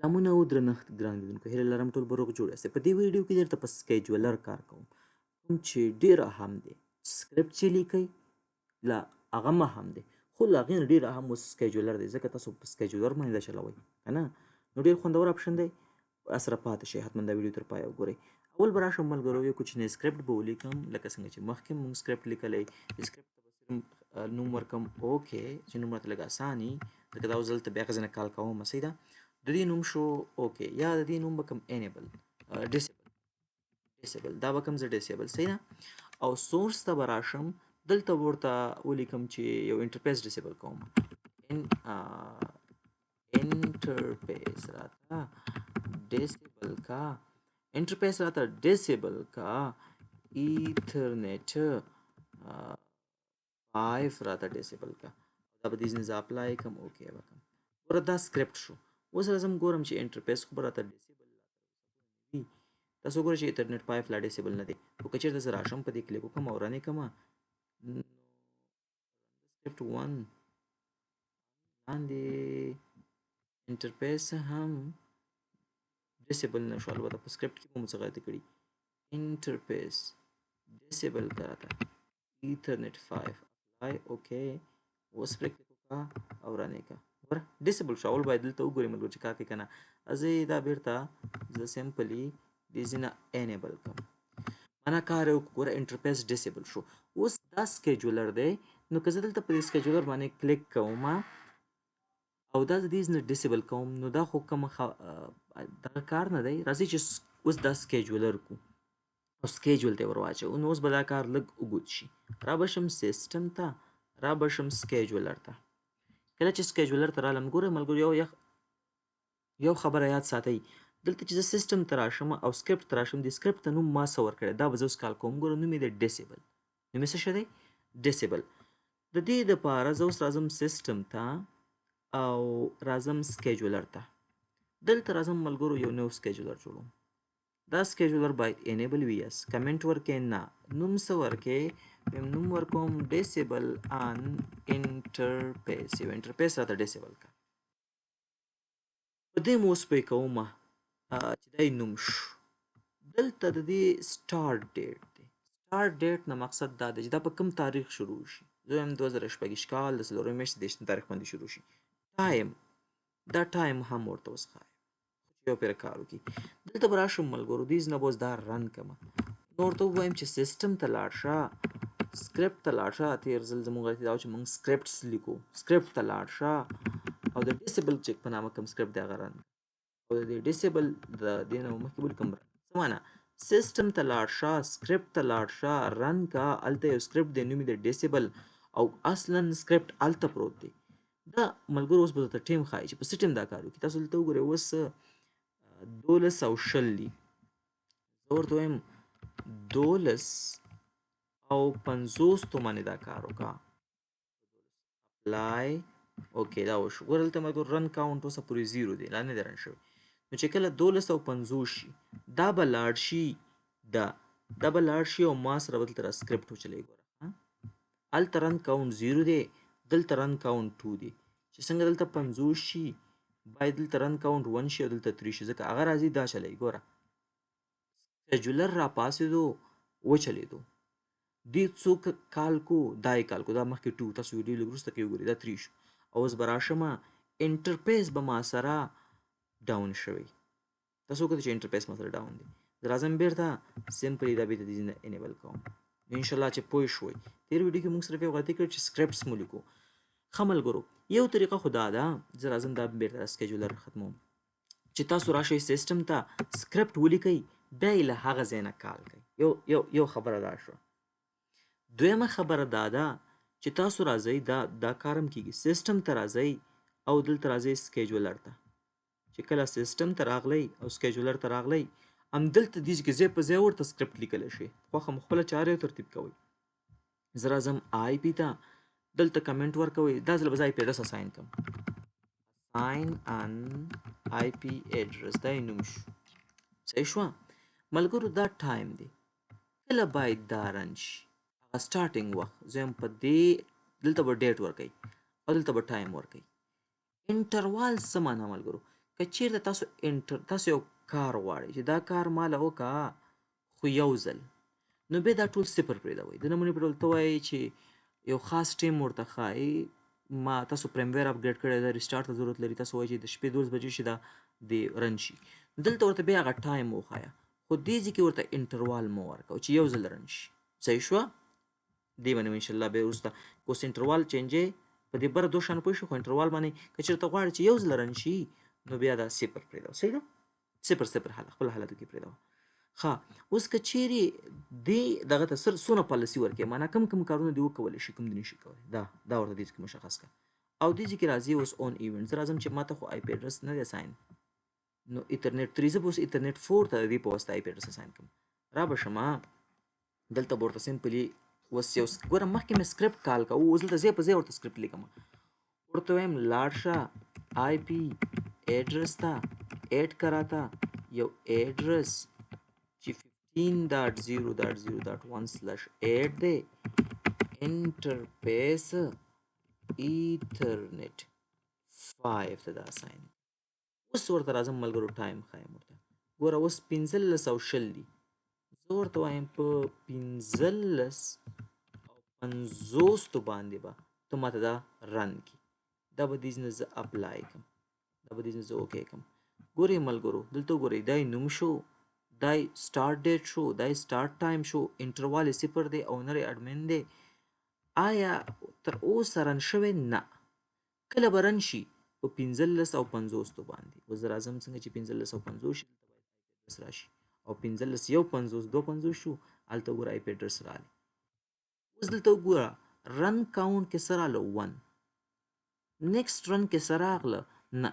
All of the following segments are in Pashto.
سلامونه او درنښت ګران لیدونکو، هیله لرم ټول به روغ جوړ یاستئ. په دې ویډیو کې درته په سکیجولر کار کوم، کوم چې ډېر اهم دی. سکرپټ چې لیکئ له هغه هم اهم دی، خو له هغې نه ډېر اهم اوس سکیجولر دی، ځکه تاسو په سکیجولر باندې دا چلوئ که نه، نو ډېر خوندور اپشن دی. سره پاتې شئ، حتما دا ویډیو تر پایه وګورئ. اول به راشم ملګرو، یو کوچنی سکرپټ به ولیکم، لکه څنګه چې مخکې مونږ سکرپټ لیکلی. سکرپټ ته به صرف نوم ورکم اوکې، چې نوم راته لږ اسان وي، ځکه دا اوس دلته بیا هغه ځای نه کال کوم. صحیح ده، د دې نوم شو اوکې، یا د دې نوم به کوم انیبل ډیسیبل، دا به کوم زه ډیسیبل. صحیح ده، او سورس ته به راشم، دلته به ورته ولیکم چې یو انټرفیس ډیسیبل کوم. انټرفیس راته ډیسیبل کا، انټرفیس راته ډیسیبل کا، ایترنیټ 5 راته ډیسیبل کا، دا به دې ځینې زه اپلای کوم. اوکې به کوم، ګوره دا سکرپټ شو. اوس راځم ګورم چې انټرفیس خو به راته ډیسیبل وي. تاسو وګورئ چې ایترنیټ 5 لا ډیسیبل نه دی، خو که چېرته زه راشم په دې کلیک وکړم او رن یې کړمه، نو سکرپټ 1 باندې انټرفیس هم ډیسیبل نه شو. البته په سکرپټ کې به مو څه غلطي کړي، انټرفیس ډیسیبل کا راته ایترنیټ 5 اپلای. اوکې، اوس پرې کلیک وکړه او رن یې کړه، ګوره ډیسیبل شو. اول باید دلته وګورئ ملګرو چې کار کوي که نه. زه دا بیرته زه سمپلي دې ځینه انیبل کړم، معنا کار یې وکړو. ګوره انټرفیس ډیسیبل شو. اوس دا سکیجولر دی، نو که زه دلته په دې سکیجولر باندې کلیک کوم او دا د دې ځنه ډیسیبل کوم، نو دا خو کوم دغه کار نه دی. راځئ چې اوس دا سکیجولر کو او سکیجول ته ور واچو، نو اوس به دا کار لږ اوږد شي. را به شم سیسټم ته، را به شم سکیجولر ته. کله چې سکیجولر ته رالم، ګوره ملګرو یو خبره یاد ساتئ، دلته چې زه سیسټم ته راشم او سکرپټ ته راشم، د سکرپټ ته نوم ما څه ورکړی، دا به زه اوس کال کوم. ګوره نوم یې دی ډیسیبل، نوم یې څه شی دی؟ ډیسیبل. د دې دپاره زه اوس راځم سیسټم ته او راځم سکیجولر ته. دلته راځم ملګرو، یو نو سکیجولر جوړوم. دا سکیجولر باید انیبل وي. یس، کمنټ ورکې نه، نوم څه ورکې؟ نوم ورکوم ډیسیبل ان انټرفیس، یو انټرفیس راته ډیسیبل کا. په دې مو اوس پوی کومه چې دا نوم شو. دلته د دې سټارټ ډیټ دی. سټارټ ډیټ نه مقصد دا دی چې دا په کوم تاریخ شروع شي. زه وایم 2026 کال د څلورمې میاشتې 30 تاریخ باندې شروع شي. ټایم، دا ټایم هم ورته اوس ښایم چې یو پرې کار وکړي. دلته به راشم ملګرو، دې نه به اوس دا رن کړمه، نو ورته ووایم چې سیسټم ته لاړ شه، سکرپټ ته لاړ شه. تېر ځل زموږ غلطي دا وه چې موږ سکرپټس لیکو. سکرپټ ته لاړ شه او د ډیسیبل چیک په نامه کوم سکرپټ دی هغه رن، او د ډیسیبل د دې نه مخکې ولیکم رن. څه معنا؟ سیسټم ته لاړ شه، سکرپټ ته لاړ شه، رن کا. هلته یو سکرپټ دی، نوم یې دی ډیسیبل، او اصلا سکرپټ هلته پروت دی. دا ملګرو اوس به درته ټیم ښایي چې په څه ټیم دا کار وکړي. تاسو دلته وګورئ، اوس 1220 دی، زه ورته وایم 1250 تومنې دا کار وکړه. اپلای. اوکې، دا وشو. ګوره دلته ملګرو رن کاونټ اوسه پورې 0 دی، لا نه دی رن شوی. نو چې کله 1250 شي، دا به لاړ شي، دا به لاړ شي او ما سره به دلته را سکرپټ وچلوي. ګوره هلته رن کاونټ 0 دی، دلته رن کاونټ 2 دی. چې څنګه دلته 50 شي، باید دلته رن کاونټ 1 شي او دلته 3 شي، ځکه هغه راځي دا چلوي. ګوره سکیجولر را پاسېدو، وچلېدو. دې څو کال کو، دا یې کال کو، دا مخکې 2، تاسو ویډیو لږ وروسته کې وګورئ، دا 3 شو. او اوس به راشمه، انټرفیس به ما سره ډاون شوی. تاسو وکړئ چې انټرفیس ما سره ډاون دی. زه راځم بیرته سمپلي دا بیرته دې ځینې انیبل کوم. انشاءالله چې پوه شوئ. تېر ویډیو کې موږ صرف یو غلطي کړې چې سکرپټس مو لیکو. ښه ملګرو، یو طریقه خو دا ده، زه راځم دا بیرته سکیجولر ختموم، چې تاسو راشئ سیسټم ته، سکرپټ ولیکئ، بیا یې له هغه ځای نه کال کوئ. یو خبره دا شوه. دویمه خبره دا ده چې تاسو راځئ، دا کار هم کېږي، سیسټم ته راځئ او دلته راځئ سکیجولر ته. چې کله سیسټم ته راغلی او سکیجولر ته راغلی، همدلته دې کې ځای په ځای ورته سکرپټ لیکلی شي. خوښه مو خپله چارې ترتیب کوئ. زه راځم آی پي ته، دلته کمنټ ورکوئ. دا ځل به زه آی پي اډرس اساین کړم. اساین ان آی پي اډرس، دا یې نوم شو. صحیح شوه ملګرو؟ دا ټایم دی، کله باید دا رن شي، هغه سټارټینګ وخت. زه یم په دې، دلته به ډیټ ورکوئ او دلته به ټایم ورکوئ. انټروال څه معنا ملګرو؟ که چیرته تاسو یو کار غواړئ چې دا کار ماله وکړه خو یو ځل، نو بیا دا ټول صفر پرېږدوئ. د نمونې په ډول ته وایئ چې یو خاص ټیم ورته ښایي، ما تاسو پریم ویر اپډیټ کړی ده، ریسټارټ ته ضرورت لري، تاسو وایئ چې د شپې 12 بجې شي دا د رن شي، دلته ورته بیا هغه ټایم وښایه، خو دې ځای کې ورته انټروال مه ورکوه چې یو ځل رن شي. صحیح شوه؟ دې باندې انشاءالله بیا وروسته اوس انټروال چینجوي په دې بره 2 شیانو پوه شو، خو انټروال باندې که چېرته غواړئ چې یو ځل رن شي نو بیا دا صفر پرېږدوه. صحیح ده؟ صفر صفر خپل حالتو کې پرېږدوه. ښه، اوس که چیرې دې دغه ته څونه پالیسي ورکړې، معنا کم کارونه دې وکولی شي، کوم دې نشي کولی، دا ورته دې کې مشخص کړه. او دې ځای کې راځي اوس اون ایونټ. زه راځم چې ماته خو آی پی اډرس نه دی اساین، نو ایترنیټ 3 زه به اوس ایترنیټ 4 ته د دې په واسطه آی پی اډرس اساین کړم. را به شمه دلته به ورته سمپلي اوس یو ګوره مخکې مې سکرپټ کال کوو، اوس دلته ځای په ځای ورته سکرپټ لیکم. ورته وایم لاړ شه آی پی اډرس ته ایډ که راته یو اډرس چې 15.0.0.1/8 دی، انټرفیس ایترنیټ 5 ته دا اساین. اوس ورته راځم ملګرو ټایم ښایم ورته، ګوره اوس 15:20 دي، زه ورته وایم په 15:50 باندې به ته ماته دا رن کړي. دا به دې نه زه اپلای کړم، دا به دې نه زه اوکې کړم. ګورئ ملګرو دلته ګورئ دا یې نوم شو، دا یې سټارټ ډیټ شو، دا یې سټارټ ټایم شو، انټروال یې صفر دی، اونر یې اډمن دی. آیا تر اوسه رن شوی؟ نه. کله به رن شي؟ په 15:50 باندې. اوس زه راځم څنګه چې 15:50 شي دلته باید آی پی اډرس راشي، او 15:51 2:50 شو هلته وګوره آی پی اډرس راغلی. اوس دلته وګوره رن کاونټ کې څه راغله 1، نیکسټ رن کې څه راغله؟ نه،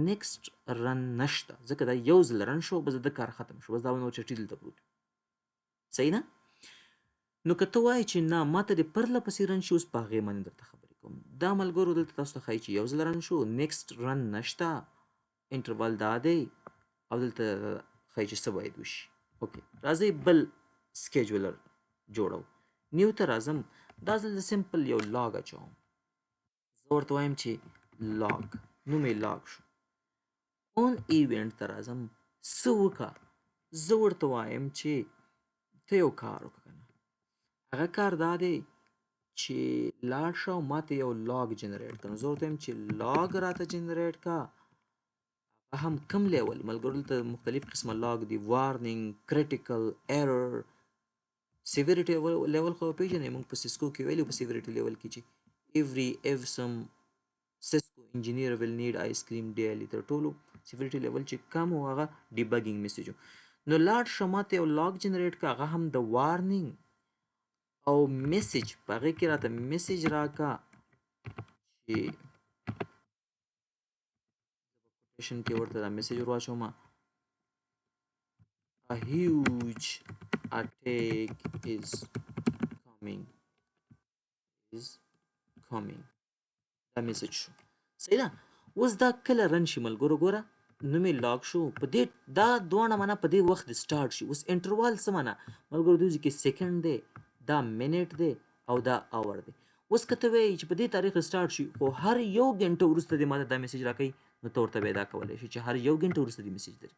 نیکسټ رن نشته، ځکه دا یو ځل رن شو بس د کار ختم شو، بس دا نور چټي دلته پروت. صحیح ده؟ نو که ته وایې چې نه ماته دې پرله پسې رن شي، اوس په هغې باندې درته خبرې کوم. دا ملګرو دلته تاسو ته ښایي چې یو ځل رن شو، نیکسټ رن نشته، انټروال دا دی، او دلته ښایي چې څه باید وشي. اوکې، راځئ بل سکیجولر جوړو. نیو ته راځم، دا ځل زه سمپل یو لاګ اچوم. زه ورته وایم چې لاګ، نوم یې لاګ شو. اون ایونټ ته راځم، څه وکړه؟ زه ورته وایم چې ته یو کار وکړه که نه، هغه کار دا دی چې لاړ شه او ماته یو لاګ جنریټ کړه. نو زه ورته وایم چې لاګ راته جنریټ کړه. هغه هم کم لیول ملګرو، دلته مختلف قسمه لاګ دي، وارنینګ، کریټیکل، ایرر، سیویریټي لیول خو پېژنئ، موږ په سیسکو کې ویلي په سیویریټي لیول کې چې every some Cisco engineer will need ice cream daily. تر ټولو سیویریټي لیول چې کم و هغه ډیبګینګ میسیج و. نو لاړ شه ماته یو لاګ جنریټ کړه، هغه هم د وارنینګ او میسیج، په هغې کې راته میسیج راکړه چې کوټیشن کې ورته دا میسیج ور واچوم، a huge attack is coming. دا میسیج شو. صحیح ده؟ اوس دا کله رن شي ملګرو، ګوره نوم یې لاګ شو، په دې دا دواړه معنا په دې وخت سټارټ شي. اوس انټروال څه معنا ملګرو؟ دوی کې سیکنډ دی، دا منټ دی، او دا اور دی. اوس که ته وایې چې په دې تاریخ سټارټ شي، خو هر یو ګنټه وروسته دې ماته دا میسیج راکوي، نو ته ورته بیا دا کولی شي چې هر یو ګنټه وروسته دې میسیج درکړي.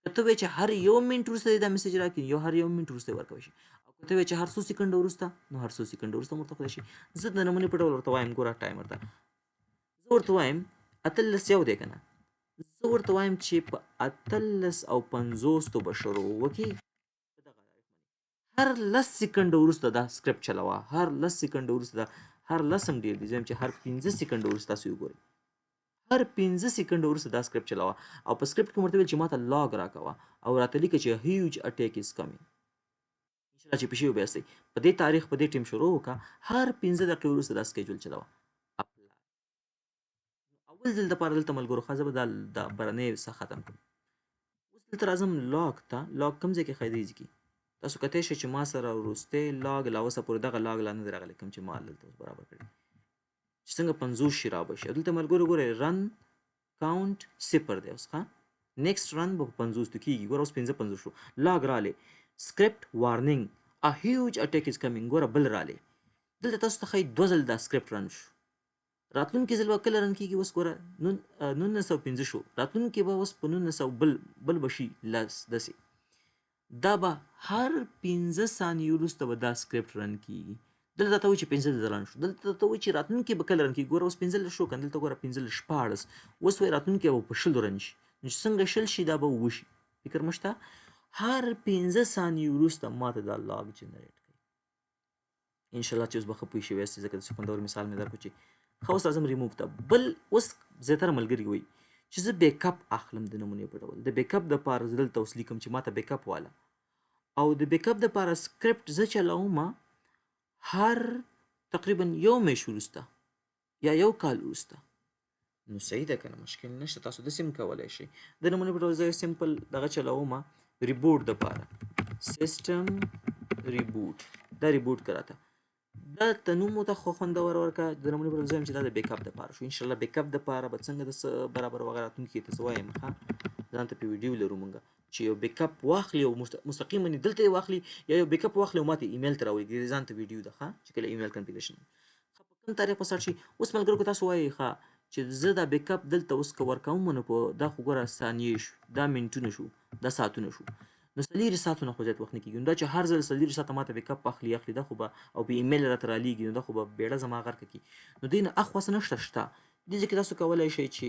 که ته وایې چې هر یو منټ وروسته دې دا میسیج راکړي، هر یو منټ وروسته یې ورکولی شي. او که ته وایې چې هر څو سیکنډه وروسته، نو هر څو سیکنډه وروسته هم ورته کولی شي. زه د نمونې په ډول ورته وایم، ګوره ټایمر ته زه ورته وایم 18 دی که نه، زه ورته وایم چې په 18:50 به شروع وکړي. هر 10 سیکنډه وروسته دا سکرپټ چلوه، هر 10 سیکنډه وروسته دا، هر 10 هم ډېر دي، زه وایم چې هر 15 سیکنډه وروسته تاسو یې وګورئ، هر 15 سیکنډه وروسته دا سکرپټ چلوه. او په سکرپټ کې مې ورته ویل چې ماته لاګ راکوه، او راته لیکه چې هیوج اټیک از کمینګ. انشاءالله چې پیشې وبیاستئ، په دې تاریخ په دې ټیم شروع وکړه، هر 15 دقیقې وروسته دا سکیجول چلوه. اول ځل دپاره دلته ملګرو ښه، زه به دا برنۍ څه ختم کړم. اوس دلته راځم لاګ ته. لاګ کوم ځای کې ښایي کې تاسو کتلی شئ چې ما سره وروستی لاګ لا اوسه پورې دغه لاګ لا نه دی راغلی، کوم چې ما دلته اوس برابر کړی چې څنګه 50 شي را به شي. دلته ملګرو ګورئ رن کاونټ صفر دی. اوس ښه نیکسټ رن به په 50 کېږي. ګوره اوس 55 شو، لاګ رالی، سکرپټ وارنینګ ا هیوج اټیک از کمینګ، ګوره بل رالی. دلته تاسو ته ښایي 2 ځل دا سکرپټ رن شو. راتلونکي ځل به کله رن کېږي اوس ګوره 1915 شو راتلونکي به اوس په 1900 بل به شي لس داسې دا به هر 15 ثانیې وروسته به دا سکرپټ رن کېږي دلته ته وایي چې 15 رن شو دلته ته وایي چې راتلونکي به کله رن کېږي ګوره اوس 15 شو که دلته ګوره 15 14 اوس وایي راتلونکي به په 100 رن شي نو چې څنګه 100 شي دا به 9 شي فکر مه شته هر 15 ثانیې وروسته ماته دا لاګ جنریټ کوي انشاءالله چې اوس به ښه پوه شوي یاستئ ځکه د خوندور مثال مې درکړو چې ښه اوس راځم ریموو ته بل اوس زیاتره ملګري وایي چې زه بیک اپ اخلم د نمونې په ډول د بیک اپ دپاره زه دلته اوس لیکم چې ماته بیک اپ واله او د بیک اپ دپاره سکرپټ زه چلوم هر تقریبا یو میاشت وروسته یا یو کال وروسته نو صحیح ده که نه مشکل نشته تاسو داسې هم کولی شئ د نمونې په ډول زه یو سمپل دغه چلوم ریبوټ دپاره سیسټم ریبوټ دا ریبوټ که راته دا ته نوم ورته خوندور ورکړه د نمونې په ډول زه وایم چې دا د بیک اپ دپاره شو انشاءالله بیک اپ دپاره به څنګه د څه برابر وغیره راتلونکي کې ته زه وایم ښه ځان ته په ویډیو لرو مونږ چې یو بیک اپ واخلي او مستقیما دلته یې واخلي یا یو بیک اپ واخلي او ماته ایمیل ته راولېږي ځان ته ویډیو ده ښه چې کله ایمیل کنفیګریشن ښه په کوم تاریخ به سټارټ شي اوس ملګرو که تاسو وایئ ښه چې زه دا بیک اپ دلته اوس که ورکوم نو په دا خو ګوره ثانیې شو دا منټونه شو دا ساعتونه شو نو 4 ساعتونه خو زیات وخت نه کېږي نو دا چې هر ځل 4 ساعته ماته بیک اپ اخلي دا خو به او په ایمیل راته رالیږي نو دا خو به بیړه زما غرقه کړي نو دې نه اخوا څه نشته شته دې ځای کې تاسو کولی شئ چې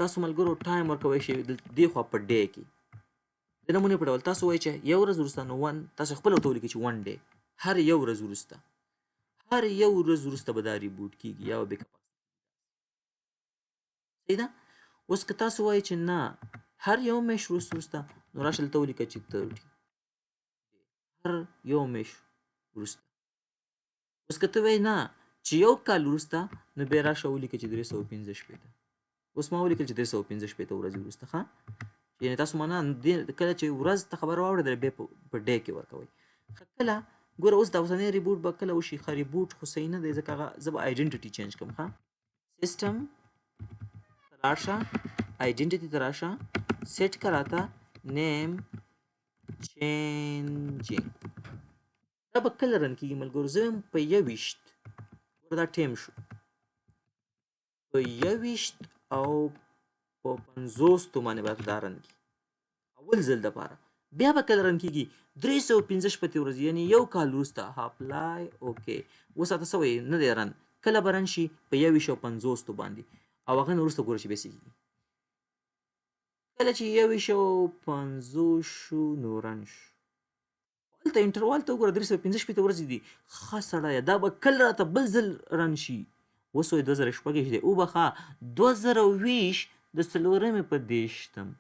تاسو ملګرو ټایم ورکوی شئ دې خوا په ډے کې د نمونې په ډول تاسو وایئ چې یو ورځ وروسته نو تاسو خپله ورته ولیکئ چې 1 ډے هر یو ورځ وروسته به دا ریبوټ کېږي یا به بیک اپ صحیح ده اوس که تاسو وایئ چې نه هر یو میاشت وروسته نو راشه دلته ولیکه چې 30 هر یو میاشت وروسته اوس که ته وایې نه چې یو کال وروسته نو بیا راشه ولیکه چې 315 اوس ما ولیکل چې 315 ورځې وروسته ښه یعنې تاسو معنا کله چې ورځ ته خبره واورېدله بیا په ډے کې ورکوئ ښه کله ګوره اوس دا اوسنی ریبوټ به کله وشي ښه ریبوټ خو صحیح نه دی ځکه هغه زه به آیډنټټي چینج کړم ښه سیسټم ته راشه آیډنټټي ته راشه سیټ که راته نیم چینجینګ دا به کله رن کېږي ملګرو زه یم په 21 ګوره دا ټیم شو په 21 او په 50 باندې به دا رن کېږي اول ځل دپاره بیا به کله رن کېږي 315 شپېتې ورځې یعنې یو کال وروسته اپلای اوکې اوس راته څه وایي نه دی رن کله به رن شي په 21 او 50 باندې او هغه نه وروسته ګوره چې بیا څه کېږي کله چې 21 او 50 شو نو رن شو هلته انټروال ته وګوره 315 شپېته ورځې دي ښه سړیه دا به کله راته بل ځل رن شي اوس وایي 2016 دی وبخه 2020 د څلورمې په 30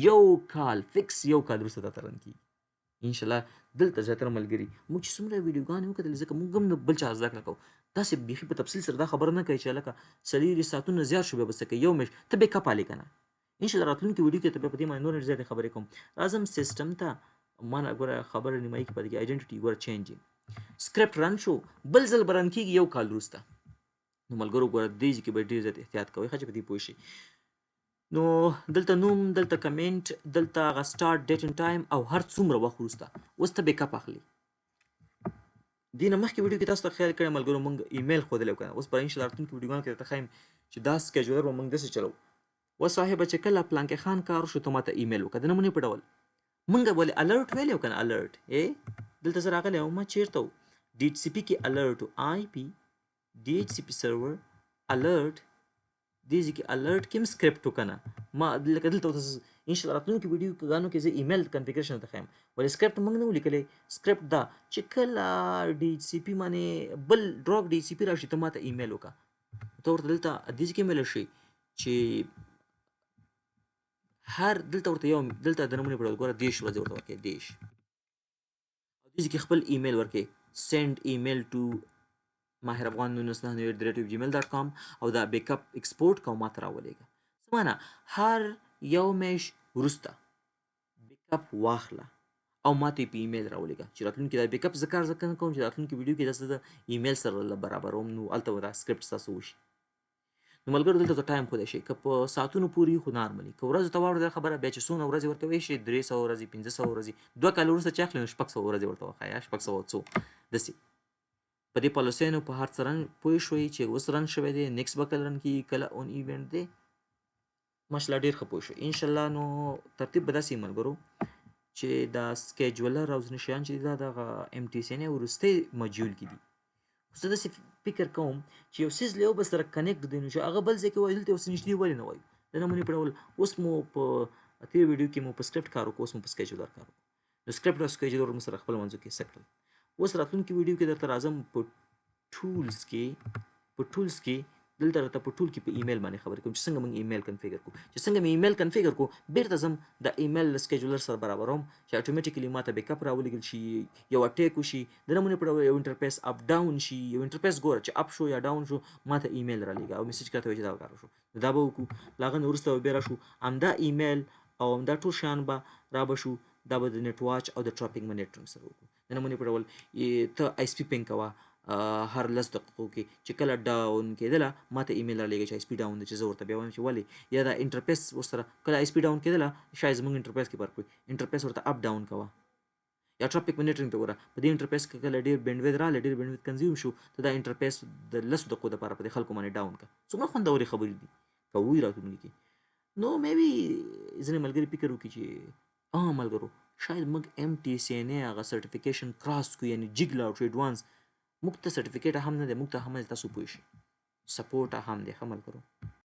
یو کال فکس یو کال وروسته دا ته رن کېږي انشاءالله دلته زیاتره ملګري موږ چې څومره ویډیوګانې وکتلې ځکه موږ هم د بل چا زده کړه کوو داسې بیخي په تفصیل سره دا خبره نه کوي چې هلکه 4 ساعتونه زیات شو بیا به څه کوي یو میاشت ته بیک اپ هلې که نه انشاءالله راتلونکي ویډیو کې ته بیا په دې باندې نورې زیاتې خبرې کوم راځم سیسټم ته ما نه ګوره خبره نیمایي کې پاتې کېږي آیډنټټي ګوره چینجینګ سکرپټ رن شو بل ځل به رن کېږي یو کال وروسته نو ملګرو ګوره دې ځای کې به ډېر زیات احتیاط کوئ ښه چې په دې پوه شئ نو دلته نوم دلته کمنټ دلته هغه سټارټ ډیټ اینډ ټایم او هر څومره وخت وروسته اوس ته بیک اپ اخلي دې نه مخکې ویډیو کې تاسو ته خیال کړی ملګرو موږ ایمیل ښودلی که نه اوس به انشاءالله راتلونکي ویډیوګانو کې درته ښایم چې دا سکیجولر به موږ داسې چلو اوس صاحبه چې کله پلانکې خان کار وشو ته ماته ایمیل وکړه د نمونې په ډول موږ ولې الرټ ویلی و که نه الرټ دلته زه راغلی وم چېرته و ډي ایچ سی پي کې الرټ و آی پي ډي ایچ سی پي سرور الرټ دې ځای کې الرټ کې هم سکرپټ و که نه ما لکه دلته انشاءالله راتلونکي ویډیوګانو کې زه ایمیل کنفیګریشن ته ښیم ولې سکرپټ موږ نه و لیکلی سکرپټ دا چې کله ډي ایچ سی پي باندې بل ډراپ ډي ایچ سی پي راشي ته ماته ایمیل وکړه ته ورته دلته دې ځای کې ویلی شي چې هر دلته ورته یو دلته د نمونې په ډول ګوره 10 ورځې ورته ورکوې 10 او دې ځای کې خپل ایمیل ورکوې سینډ ایمیل ټو maherafghan1999@gmail.com او دا بیک اپ ایکسپورټ کوم ماته راولېږه څه معنا هر یو میاشت وروسته بیک اپ واخله او ماته په ایمیل راولېږه چې راتلونکي دا بیک اپ زه کار ځکه نه کوم چې راتلونکي ویډیو کې داسې د ایمیل سره برابروم نو هلته به دا سکرپټ ستاسو وشي نو ملګرو دلته ته ټایم ښودی شي که په ساعتونو پورې خو نارملي که ورځو ته واوړېدل خبره بیا چې څومره ورځې ورکوی شي 300 ورځې 500 ورځې 2 کاله وروسته چې اخلي نو 600 ورځې ورته وښایه 600 څو داسې په دې پالیسیانو په هر څه رن پوه شوئ چې اوس رن شوی دی نیکسټ به کله رن کېږي کله اون ایونټ دی ماشاءالله ډېر ښه پوه شو انشاءالله نو ترتیب به داسې ملګرو چې دا سکیجولر او ځینې شیان چې دي دا دغه ام ټي سی ان ای وروستی ماډیول کې دي خو زه داسې فکر کوم چې یو څیز له یو بل سره کنیکټ دی نو چې هغه بل ځای کې وایي دلته اوس نږدې ولې نه وایو د نمونې په ډول اوس مو په تېر ویډیو کې مو په سکرپټ کار وکړو اوس مو په سکیجولر کار وکړو نو سکرپټ او سکیجولر مو سره خپل منځو کې څه کړل اوس راتلونکي ویډیو کې درته راځم په ټولز کې دلته راته په ټول کې په ایمیل باندې خبرې کوم چې څنګه موږ ایمیل کنفیګر کوو چې څنګه مې ایمیل کنفیګر کوو بیرته ځم د ایمیل سکیجولر سره برابروم چې اتوماتیکلی ماته بیک اپ راولېږل شي یو اټیک وشي د نمونې په ډول یو انټرفیس اپ ډاون شي یو انټرفیس ګوره چې اپ شو یا ډاون شو ماته ایمیل رالیږه او میسج راته وایي چې دا وکړه شو دا به وکړو له هغه نه وروسته به بیا راشو همدا ایمیل او همدا ټول شیان به را به شو دا به د نیټ واچ او د ټراپینګ منیټرینګ سره وکړو د نمونې په ډول ته آی اس پي پینګ کوه هر لس دقیقو کې چې کله ډاون کېدله ماته ایمیل رالیږي چې آی اس پي ډاون دی چې زه ورته بیا وایم چې ولې یا دا انټرفیس ورسره کله آی اس پي ډاون کېدله شاید زموږ انټرفیس کې فرق وي انټرفیس ورته اپ ډاون کوه یا ټراپیک منیټرینګ ته وګوره په دې انټرفیس کې کله ډېر بینډویډ راغلی ډېر بینډویډ کنزیوم شو ته دا انټرفیس د لسو دقیقو دپاره په دې خلکو باندې ډاون کړه څومره خوندورې خبرې دي که ووایي راتلونکي کې نو مې بي ځینې ملګري فکر وکړي چې ملګرو شاید موږ ام ټي سی ان ای هغه سرټیفیکیشن کراس کړو یعنی جګ لاړ شو ایډوانس موږ ته سرټیفیکیټ هم نه دی موږ ته هم تاسو پوه شئ سپورټ هم دی ښه ملګرو